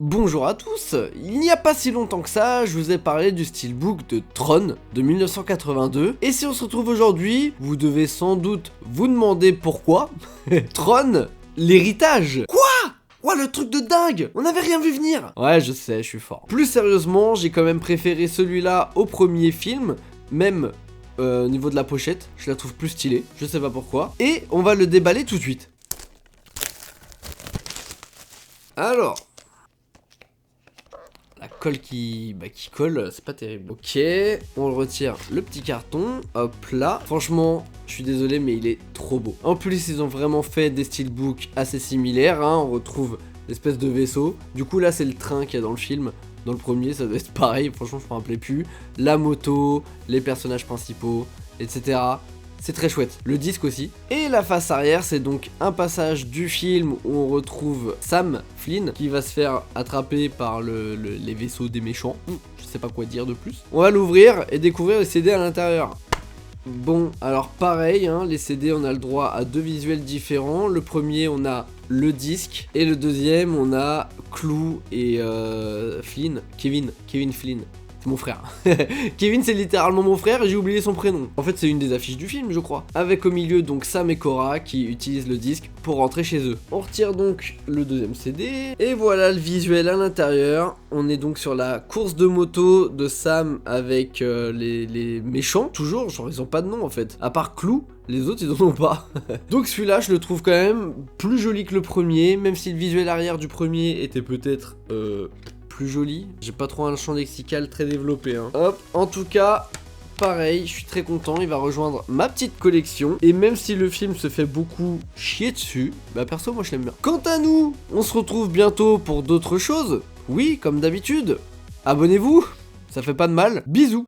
Bonjour à tous, il n'y a pas si longtemps que ça, je vous ai parlé du steelbook de Tron de 1982, et si on se retrouve aujourd'hui, vous devez sans doute vous demander pourquoi. Tron, l'héritage. Quoi? Ouah, le truc de dingue! On n'avait rien vu venir! Ouais, je sais, je suis fort. Plus sérieusement, j'ai quand même préféré celui-là au premier film, même au niveau de la pochette, je la trouve plus stylée, je sais pas pourquoi. Et on va le déballer tout de suite. Alors... la colle qui colle, c'est pas terrible. Ok, on retire le petit carton, hop là. Franchement, je suis désolé, mais il est trop beau. En plus, ils ont vraiment fait des steelbooks assez similaires, hein. On retrouve l'espèce de vaisseau. Du coup, là, c'est le train qu'il y a dans le film. Dans le premier, ça doit être pareil, franchement, je me rappelais plus. La moto, les personnages principaux, etc. C'est très chouette, le disque aussi. Et la face arrière, c'est donc un passage du film où on retrouve Sam Flynn qui va se faire attraper par les vaisseaux des méchants. Je sais pas quoi dire de plus. On va l'ouvrir et découvrir les CD à l'intérieur. Bon, alors pareil, hein, les CD, on a le droit à deux visuels différents. Le premier, on a le disque. Et le deuxième, on a Clou et Flynn. Kevin Flynn. C'est mon frère. Kevin, c'est littéralement mon frère et j'ai oublié son prénom. En fait, c'est une des affiches du film, je crois. Avec au milieu donc Sam et Cora qui utilisent le disque pour rentrer chez eux. On retire donc le deuxième CD. Et voilà le visuel à l'intérieur. On est donc sur la course de moto de Sam avec les méchants. Toujours, genre ils ont pas de nom en fait. À part Clou. Les autres, ils en ont pas. Donc celui-là, je le trouve quand même plus joli que le premier. Même si le visuel arrière du premier était peut-être... plus joli. J'ai pas trop un champ lexical très développé, hein. Hop, en tout cas, pareil, je suis très content, il va rejoindre ma petite collection. Et même si le film se fait beaucoup chier dessus, bah perso, moi je l'aime bien. Quant à nous, on se retrouve bientôt pour d'autres choses. Oui, comme d'habitude. Abonnez-vous, ça fait pas de mal. Bisous.